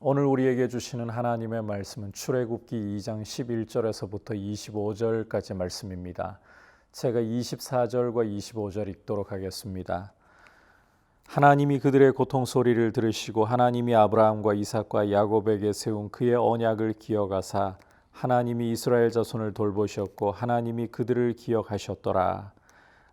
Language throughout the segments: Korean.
오늘 우리에게 주시는 하나님의 말씀은 출애굽기 2장 11절에서부터 25절까지 말씀입니다. 제가 24절과 25절 읽도록 하겠습니다. 하나님이 그들의 고통 소리를 들으시고 하나님이 아브라함과 이삭과 야곱에게 세운 그의 언약을 기억하사 하나님이 이스라엘 자손을 돌보셨고 하나님이 그들을 기억하셨더라.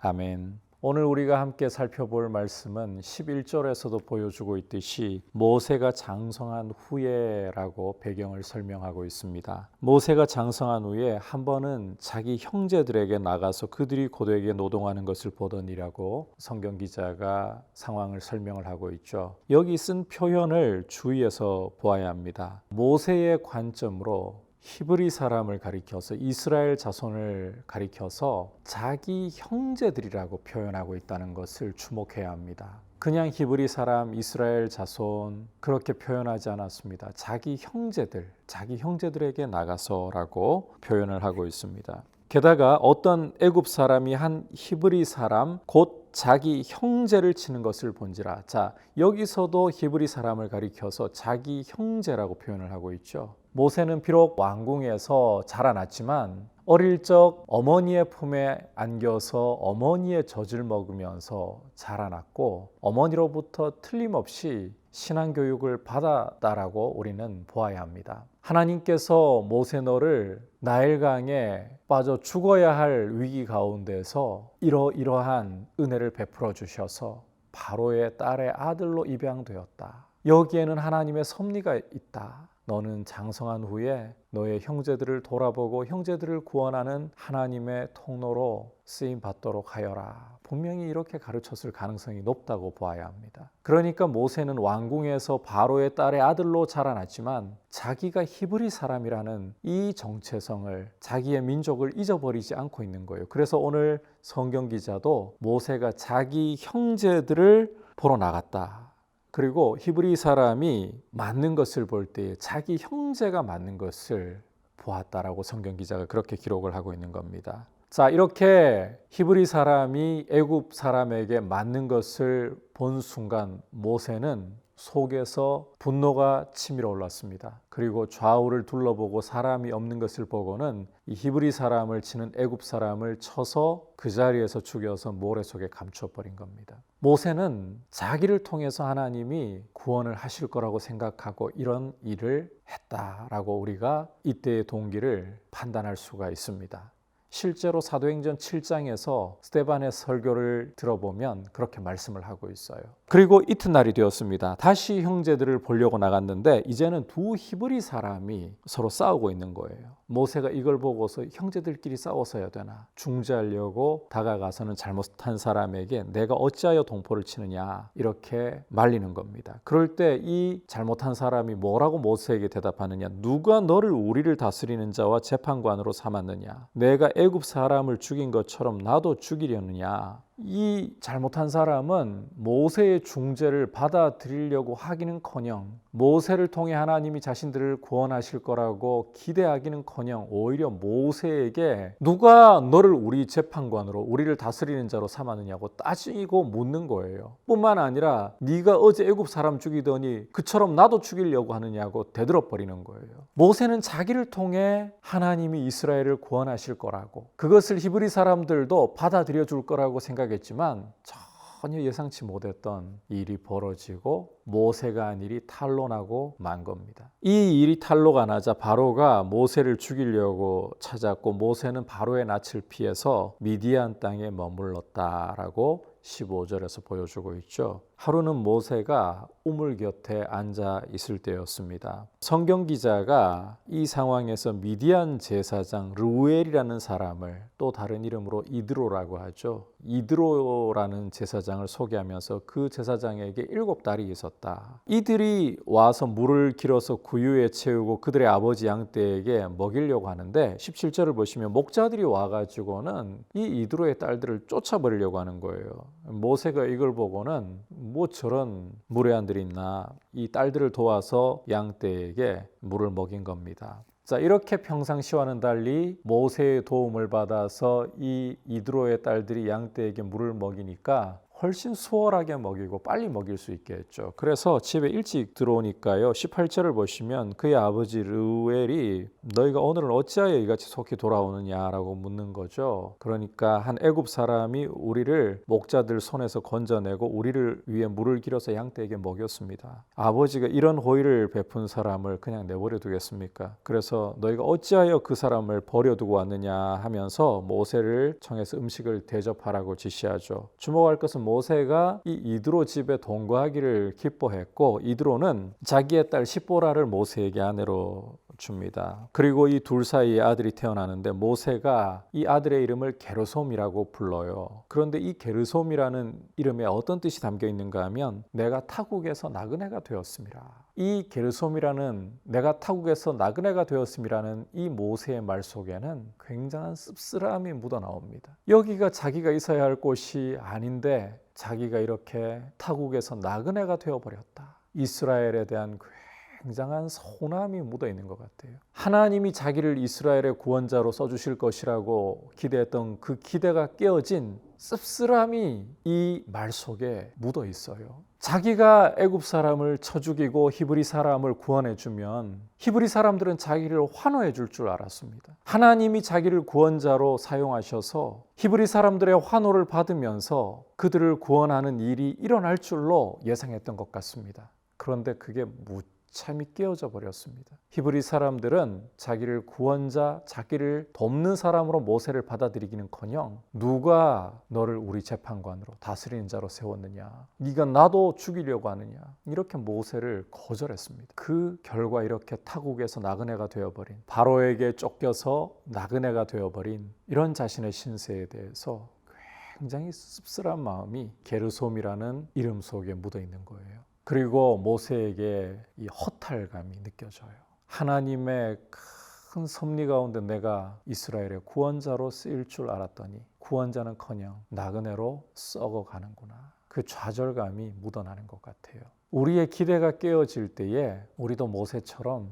아멘. 오늘 우리가 함께 살펴볼 말씀은 11절에서도 보여주고 있듯이 모세가 장성한 후에라고 배경을 설명하고 있습니다. 모세가 장성한 후에 한 번은 자기 형제들에게 나가서 그들이 고되게 노동하는 것을 보더니라고 성경 기자가 상황을 설명을 하고 있죠. 여기 쓴 표현을 주의해서 보아야 합니다. 모세의 관점으로 히브리 사람을 가리켜서 이스라엘 자손을 가리켜서 자기 형제들이라고 표현하고 있다는 것을 주목해야 합니다. 그냥 히브리 사람, 이스라엘 자손 그렇게 표현하지 않았습니다. 자기 형제들, 자기 형제들에게 나가서라고 표현을 하고 있습니다. 게다가 어떤 애굽 사람이 한 히브리 사람 곧 자기 형제를 치는 것을 본지라. 자, 여기서도 히브리 사람을 가리켜서 자기 형제라고 표현을 하고 있죠. 모세는 비록 왕궁에서 자라났지만 어릴 적 어머니의 품에 안겨서 어머니의 젖을 먹으면서 자라났고 어머니로부터 틀림없이 신앙교육을 받았다라고 우리는 보아야 합니다. 하나님께서 모세 너를 나일강에 빠져 죽어야 할 위기 가운데서 이러이러한 은혜를 베풀어 주셔서 바로의 딸의 아들로 입양되었다. 여기에는 하나님의 섭리가 있다. 너는 장성한 후에 너의 형제들을 돌아보고 형제들을 구원하는 하나님의 통로로 쓰임 받도록 하여라. 분명히 이렇게 가르쳤을 가능성이 높다고 보아야 합니다. 그러니까 모세는 왕궁에서 바로의 딸의 아들로 자라났지만 자기가 히브리 사람이라는 이 정체성을 자기의 민족을 잊어버리지 않고 있는 거예요. 그래서 오늘 성경 기자도 모세가 자기 형제들을 보러 나갔다. 그리고 히브리 사람이 맞는 것을 볼 때 자기 형제가 맞는 것을 보았다라고 성경 기자가 그렇게 기록을 하고 있는 겁니다. 자, 이렇게 히브리 사람이 애굽 사람에게 맞는 것을 본 순간 모세는 속에서 분노가 치밀어 올랐습니다. 그리고 좌우를 둘러보고 사람이 없는 것을 보고는 이 히브리 사람을 치는 애굽 사람을 쳐서 그 자리에서 죽여서 모래 속에 감춰버린 겁니다. 모세는 자기를 통해서 하나님이 구원을 하실 거라고 생각하고 이런 일을 했다라고 우리가 이때의 동기를 판단할 수가 있습니다. 실제로 사도행전 7장에서 스데반의 설교를 들어보면 그렇게 말씀을 하고 있어요. 그리고 이튿날이 되었습니다. 다시 형제들을 보려고 나갔는데 이제는 두 히브리 사람이 서로 싸우고 있는 거예요. 모세가 이걸 보고서 형제들끼리 싸워서야 되나 중재하려고 다가가서는 잘못한 사람에게 내가 어찌하여 동포를 치느냐 이렇게 말리는 겁니다. 그럴 때 이 잘못한 사람이 뭐라고 모세에게 대답하느냐, 누가 너를 우리를 다스리는 자와 재판관으로 삼았느냐, 내가 애굽 사람을 죽인 것처럼 나도 죽이려느냐. 이 잘못한 사람은 모세의 중재를 받아들이려고 하기는커녕 모세를 통해 하나님이 자신들을 구원하실 거라고 기대하기는커녕 오히려 모세에게 누가 너를 우리 재판관으로 우리를 다스리는 자로 삼았느냐고 따지고 묻는 거예요. 뿐만 아니라 네가 어제 애굽 사람 죽이더니 그처럼 나도 죽이려고 하느냐고 대들어버리는 거예요. 모세는 자기를 통해 하나님이 이스라엘을 구원하실 거라고 그것을 히브리 사람들도 받아들여 줄 거라고 생각했지만 전혀 예상치 못했던 일이 벌어지고 모세가 한 일이 탄로나고 만 겁니다. 이 일이 탄로가 나자 바로가 모세를 죽이려고 찾았고 모세는 바로의 낯을 피해서 미디안 땅에 머물렀다라고 15절에서 보여주고 있죠. 하루는 모세가 우물 곁에 앉아 있을 때였습니다. 성경 기자가 이 상황에서 미디안 제사장 르우엘이라는 사람을 또 다른 이름으로 이드로라고 하죠. 이드로라는 제사장을 소개하면서 그 제사장에게 7딸이 있었다. 이들이 와서 물을 길어서 구유에 채우고 그들의 아버지 양떼에게 먹이려고 하는데 17절을 보시면 목자들이 와가지고는 이 이드로의 딸들을 쫓아버리려고 하는 거예요. 모세가 이걸 보고는 뭐 저런 무례한들이 있나, 이 딸들을 도와서 양떼에게 물을 먹인 겁니다. 자, 이렇게 평상시와는 달리 모세의 도움을 받아서 이 이드로의 딸들이 양떼에게 물을 먹이니까 훨씬 수월하게 먹이고 빨리 먹일 수 있게 했죠. 그래서 집에 일찍 들어오니까요. 18절을 보시면 그의 아버지 르우엘이 너희가 오늘은 어찌하여 이같이 속히 돌아오느냐라고 묻는 거죠. 그러니까 한 애굽 사람이 우리를 목자들 손에서 건져내고 우리를 위해 물을 길어서 양떼에게 먹였습니다. 아버지가 이런 호의를 베푼 사람을 그냥 내버려 두겠습니까? 그래서 너희가 어찌하여 그 사람을 버려두고 왔느냐 하면서 모세를 청해서 음식을 대접하라고 지시하죠. 주목할 것은 모세가 이 이드로 집에 동거하기를 기뻐했고 이드로는 자기의 딸 시보라를 모세에게 아내로 줍니다. 그리고 이 둘 사이에 아들이 태어나는데 모세가 이 아들의 이름을 게르솜이라고 불러요. 그런데 이 게르솜이라는 이름에 어떤 뜻이 담겨 있는가 하면 내가 타국에서 나그네가 되었습니다. 이 게르솜이라는 내가 타국에서 나그네가 되었음이라는 이 모세의 말 속에는 굉장한 씁쓸함이 묻어나옵니다. 여기가 자기가 있어야 할 곳이 아닌데 자기가 이렇게 타국에서 나그네가 되어버렸다. 이스라엘에 대한 굉장한 서운함이 묻어 있는 것 같아요. 하나님이 자기를 이스라엘의 구원자로 써주실 것이라고 기대했던 그 기대가 깨어진 씁쓸함이 이 말 속에 묻어 있어요. 자기가 애굽 사람을 쳐 죽이고 히브리 사람을 구원해 주면 히브리 사람들은 자기를 환호해 줄 줄 알았습니다. 하나님이 자기를 구원자로 사용하셔서 히브리 사람들의 환호를 받으면서 그들을 구원하는 일이 일어날 줄로 예상했던 것 같습니다. 그런데 그게 참이 깨어져 버렸습니다. 히브리 사람들은 자기를 구원자, 자기를 돕는 사람으로 모세를 받아들이기는커녕 누가 너를 우리 재판관으로 다스리는 자로 세웠느냐, 네가 나도 죽이려고 하느냐, 이렇게 모세를 거절했습니다. 그 결과 이렇게 타국에서 나그네가 되어버린, 바로에게 쫓겨서 나그네가 되어버린 이런 자신의 신세에 대해서 굉장히 씁쓸한 마음이 게르솜이라는 이름 속에 묻어 있는 거예요. 그리고 모세에게 이 허탈감이 느껴져요. 하나님의 큰 섭리 가운데 내가 이스라엘의 구원자로 쓰일 줄 알았더니 구원자는커녕 나그네로 썩어가는구나. 그 좌절감이 묻어나는 것 같아요. 우리의 기대가 깨어질 때에 우리도 모세처럼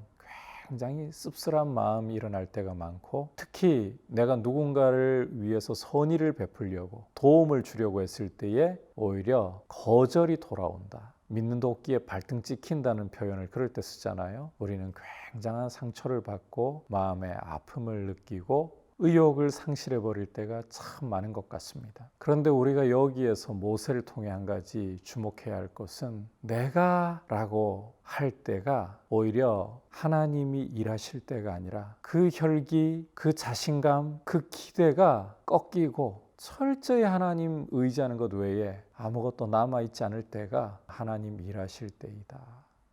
굉장히 씁쓸한 마음이 일어날 때가 많고, 특히 내가 누군가를 위해서 선의를 베풀려고 도움을 주려고 했을 때에 오히려 거절이 돌아온다. 믿는 도끼에 발등 찍힌다는 표현을 그럴 때 쓰잖아요. 우리는 굉장한 상처를 받고 마음의 아픔을 느끼고 의욕을 상실해버릴 때가 참 많은 것 같습니다. 그런데 우리가 여기에서 모세를 통해 한 가지 주목해야 할 것은 내가 라고 할 때가 오히려 하나님이 일하실 때가 아니라 그 혈기, 그 자신감, 그 기대가 꺾이고 철저히 하나님 의지하는 것 외에 아무것도 남아있지 않을 때가 하나님 일하실 때이다.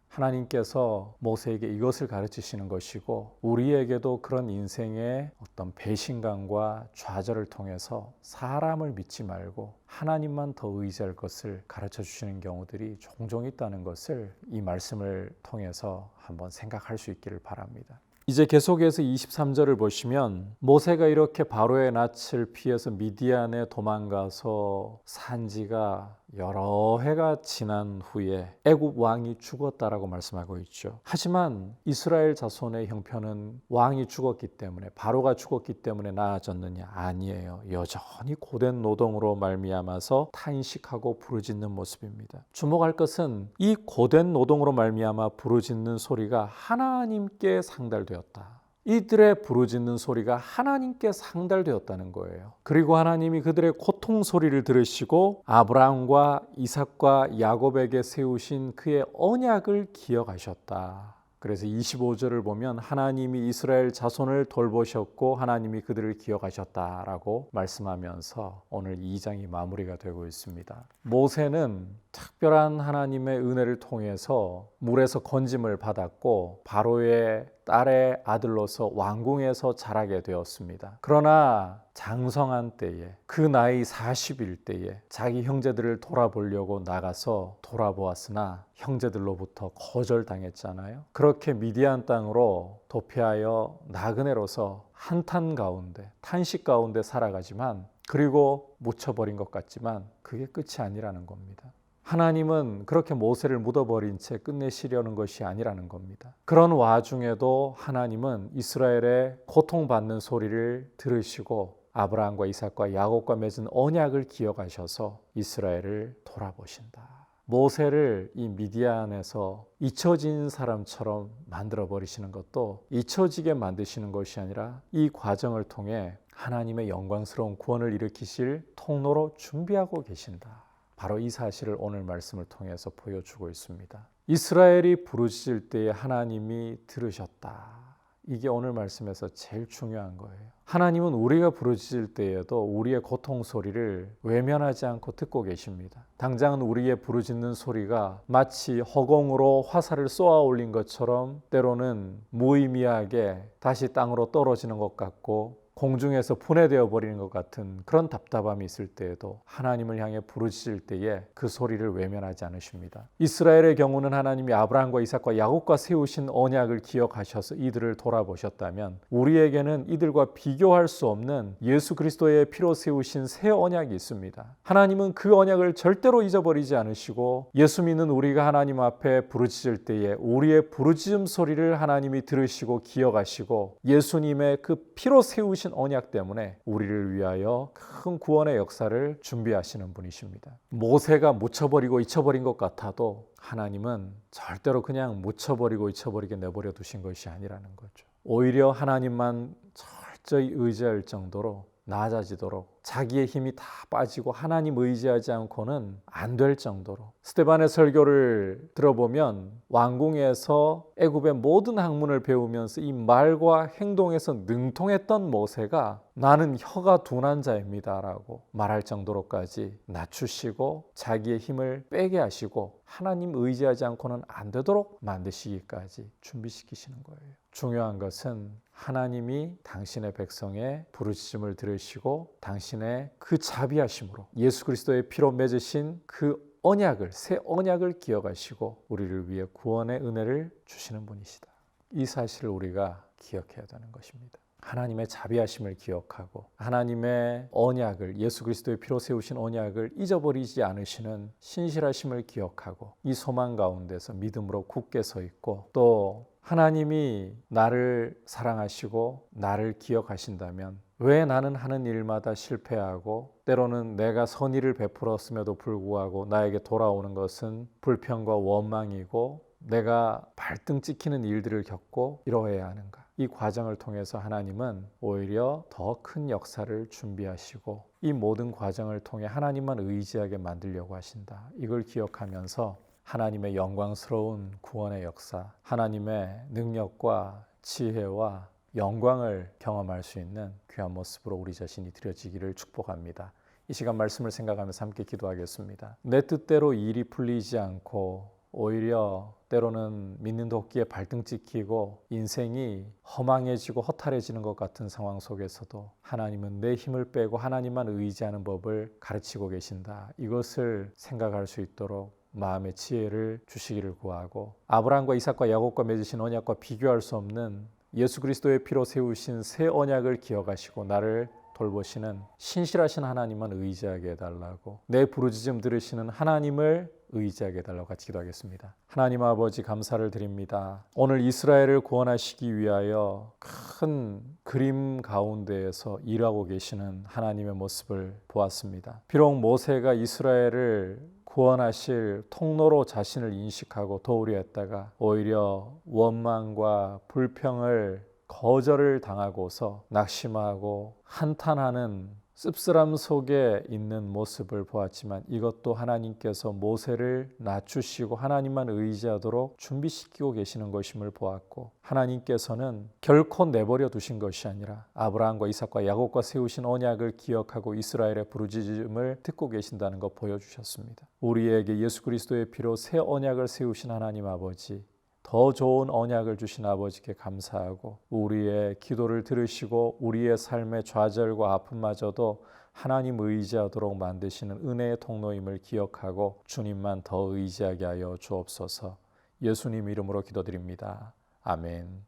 하나님께서 모세에게 이것을 가르치시는 것이고 우리에게도 그런 인생의 어떤 배신감과 좌절을 통해서 사람을 믿지 말고 하나님만 더 의지할 것을 가르쳐 주시는 경우들이 종종 있다는 것을 이 말씀을 통해서 한번 생각할 수 있기를 바랍니다. 이제 계속해서 23절을 보시면 모세가 이렇게 바로의 낯을 피해서 미디안에 도망가서 산 지가 여러 해가 지난 후에 애굽 왕이 죽었다라고 말씀하고 있죠. 하지만 이스라엘 자손의 형편은 왕이 죽었기 때문에, 바로가 죽었기 때문에 나아졌느냐? 아니에요. 여전히 고된 노동으로 말미암아서 탄식하고 부르짖는 모습입니다. 주목할 것은 이 고된 노동으로 말미암아 부르짖는 소리가 하나님께 상달되었다. 이들의 부르짖는 소리가 하나님께 상달되었다는 거예요. 그리고 하나님이 그들의 고통 소리를 들으시고 아브라함과 이삭과 야곱에게 세우신 그의 언약을 기억하셨다. 그래서 25절을 보면 하나님이 이스라엘 자손을 돌보셨고 하나님이 그들을 기억하셨다라고 말씀하면서 오늘 2장이 마무리가 되고 있습니다. 모세는 특별한 하나님의 은혜를 통해서 물에서 건짐을 받았고 바로의 딸의 아들로서 왕궁에서 자라게 되었습니다. 그러나 장성한 때에, 그 나이 40일 때에 자기 형제들을 돌아보려고 나가서 돌아보았으나 형제들로부터 거절당했잖아요. 그렇게 미디안 땅으로 도피하여 나그네로서 한탄 가운데, 탄식 가운데 살아가지만, 그리고 묻혀버린 것 같지만 그게 끝이 아니라는 겁니다. 하나님은 그렇게 모세를 묻어버린 채 끝내시려는 것이 아니라는 겁니다. 그런 와중에도 하나님은 이스라엘의 고통받는 소리를 들으시고 아브라함과 이삭과 야곱과 맺은 언약을 기억하셔서 이스라엘을 돌아보신다. 모세를 이 미디안에서 잊혀진 사람처럼 만들어 버리시는 것도 잊혀지게 만드시는 것이 아니라 이 과정을 통해 하나님의 영광스러운 구원을 일으키실 통로로 준비하고 계신다. 바로 이 사실을 오늘 말씀을 통해서 보여주고 있습니다. 이스라엘이 부르짖을 때에 하나님이 들으셨다. 이게 오늘 말씀에서 제일 중요한 거예요. 하나님은 우리가 부르짖을 때에도 우리의 고통 소리를 외면하지 않고 듣고 계십니다. 당장은 우리의 부르짖는 소리가 마치 허공으로 화살을 쏘아 올린 것처럼 때로는 무의미하게 다시 땅으로 떨어지는 것 같고 공중에서 분해되어 버리는 것 같은 그런 답답함이 있을 때에도 하나님을 향해 부르짖을 때에 그 소리를 외면하지 않으십니다. 이스라엘의 경우는 하나님이 아브라함과 이삭과 야곱과 세우신 언약을 기억하셔서 이들을 돌아보셨다면 우리에게는 이들과 비교할 수 없는 예수 그리스도의 피로 세우신 새 언약이 있습니다. 하나님은 그 언약을 절대로 잊어버리지 않으시고 예수 믿는 우리가 하나님 앞에 부르짖을 때에 우리의 부르짖음 소리를 하나님이 들으시고 기억하시고 예수님의 그 피로 세우신 언약 때문에 우리를 위하여 큰 구원의 역사를 준비하시는 분이십니다. 모세가 묻혀버리고 잊혀버린 것 같아도 하나님은 절대로 그냥 묻혀버리고 잊혀버리게 내버려 두신 것이 아니라는 거죠. 오히려 하나님만 철저히 의지할 정도로 낮아지도록 자기의 힘이 다 빠지고 하나님 의지하지 않고는 안 될 정도로 스데반의 설교를 들어보면 왕궁에서 애굽의 모든 학문을 배우면서 이 말과 행동에서 능통했던 모세가 나는 혀가 둔한 자입니다 라고 말할 정도로까지 낮추시고 자기의 힘을 빼게 하시고 하나님 의지하지 않고는 안 되도록 만드시기까지 준비시키시는 거예요. 중요한 것은 하나님이 당신의 백성의 부르짖음을 들으시고 당신의 그 자비하심으로 예수 그리스도의 피로 맺으신 그 언약을 새 언약을 기억하시고 우리를 위해 구원의 은혜를 주시는 분이시다. 이 사실을 우리가 기억해야 되는 것입니다. 하나님의 자비하심을 기억하고 하나님의 언약을 예수 그리스도의 피로 세우신 언약을 잊어버리지 않으시는 신실하심을 기억하고 이 소망 가운데서 믿음으로 굳게 서 있고 또 하나님이 나를 사랑하시고 나를 기억하신다면 왜 나는 하는 일마다 실패하고 때로는 내가 선의를 베풀었음에도 불구하고 나에게 돌아오는 것은 불평과 원망이고 내가 발등 찍히는 일들을 겪고 이러해야 하는가? 이 과정을 통해서 하나님은 오히려 더 큰 역사를 준비하시고 이 모든 과정을 통해 하나님만 의지하게 만들려고 하신다. 이걸 기억하면서 하나님의 영광스러운 구원의 역사, 하나님의 능력과 지혜와 영광을 경험할 수 있는 귀한 모습으로 우리 자신이 드려지기를 축복합니다. 이 시간 말씀을 생각하면서 함께 기도하겠습니다. 내 뜻대로 일이 풀리지 않고 오히려 때로는 믿는 도끼에 발등 찍히고 인생이 허망해지고 허탈해지는 것 같은 상황 속에서도 하나님은 내 힘을 빼고 하나님만 의지하는 법을 가르치고 계신다. 이것을 생각할 수 있도록 마음의 지혜를 주시기를 구하고 아브라함과 이삭과 야곱과 맺으신 언약과 비교할 수 없는 예수 그리스도의 피로 세우신 새 언약을 기억하시고 나를 돌보시는 신실하신 하나님만 의지하게 해달라고 내 부르짖음 들으시는 하나님을 의지하게 해달라고 같이 기도하겠습니다. 하나님 아버지 감사를 드립니다. 오늘 이스라엘을 구원하시기 위하여 큰 그림 가운데에서 일하고 계시는 하나님의 모습을 보았습니다. 비록 모세가 이스라엘을 구원하실 통로로 자신을 인식하고 도우려 했다가 오히려 원망과 불평을 거절을 당하고서 낙심하고 한탄하는 씁쓸함 속에 있는 모습을 보았지만 이것도 하나님께서 모세를 낮추시고 하나님만 의지하도록 준비시키고 계시는 것임을 보았고 하나님께서는 결코 내버려 두신 것이 아니라 아브라함과 이삭과 야곱과 세우신 언약을 기억하고 이스라엘의 부르짖음을 듣고 계신다는 것 보여주셨습니다. 우리에게 예수 그리스도의 피로 새 언약을 세우신 하나님 아버지 더 좋은 언약을 주신 아버지께 감사하고 우리의 기도를 들으시고 우리의 삶의 좌절과 아픔마저도 하나님 의지하도록 만드시는 은혜의 통로임을 기억하고 주님만 더 의지하게 하여 주옵소서. 예수님 이름으로 기도드립니다. 아멘.